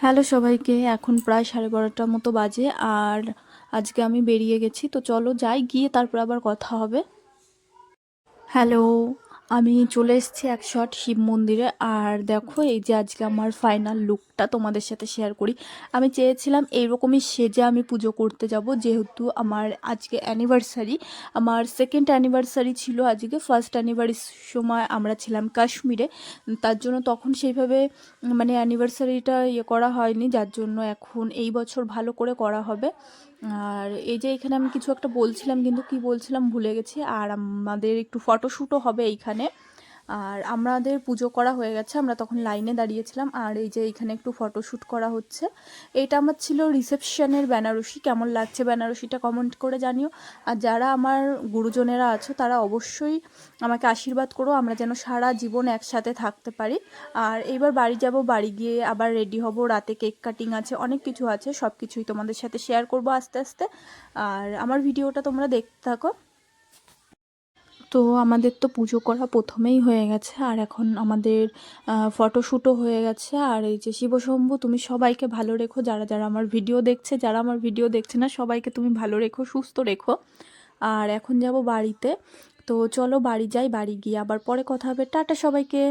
Hello সবাইকে, এখন প্রায় 12:30টার মতো বাজে। আর আজকে আমি বেরিয়ে গেছি, তো চলো যাই, গিয়ে তারপর আবার কথা হবে। হ্যালো, আমি চলে এসেছি একশট শিব মন্দিরে। আর দেখো, এই যে আজকে আমার ফাইনাল লুকটা তোমাদের সাথে শেয়ার করি। আমি চেয়েছিলাম এইরকমই সেজে আমি পুজো করতে যাব, যেহেতু আমার আজকে অ্যানিভার্সারি। আমার সেকেন্ড অ্যানিভার্সারি ছিল আজকে। ফার্স্ট অ্যানিভার্সারির সময় আমরা ছিলাম কাশ্মীরে, তার জন্য তখন সেইভাবে মানে অ্যানিভার্সারিটা করা হয়নি, যার জন্য এখন এই বছর ভালো করে করা হবে। আর এই যে এখানে আমি কিছু একটা বলছিলাম, কিন্তু কি বলছিলাম ভুলে গেছি। আর আমাদের একটু ফটোশ্যুটও হবে এইখানে। আর আমাদের পুজো করা হয়ে গেছে, আমরা তখন লাইনে দাঁড়িয়েছিলাম। আর এই যে এইখানে একটু ফটোশ্যুট করা হচ্ছে। এটা আমার ছিল রিসেপশনের বেনারসি। কেমন লাগছে বেনারসিটা কমেন্ট করে জানিও। আর যারা আমার গুরুজনেরা আছো তারা অবশ্যই আমাকে আশীর্বাদ করো, আমরা যেন সারা জীবন একসাথে থাকতে পারি। আর এইবার বাড়ি যাব, বাড়ি গিয়ে আবার রেডি হব, রাতে কেক কাটিং আছে, অনেক কিছু আছে, সব কিছুই তোমাদের সাথে শেয়ার করব আস্তে আস্তে। আর আমার ভিডিওটা তোমরা দেখতে থাকো। তো আমাদের তো পুজো করা প্রথমেই হয়ে গেছে, আর এখন আমাদের ফটোশ্যুটও হয়ে গেছে। আর এই যে শিবশম্ভু, তুমি সবাইকে ভালো রেখো, যারা যারা আমার ভিডিও দেখছে, যারা আমার ভিডিও দেখছে না, সবাইকে তুমি ভালো রেখো, সুস্থ রেখো। আর এখন যাব বাড়িতে। তো চলো বাড়ি যাই, বাড়ি গিয়ে আবার পরে কথা হবে। টাটা সবাইকে।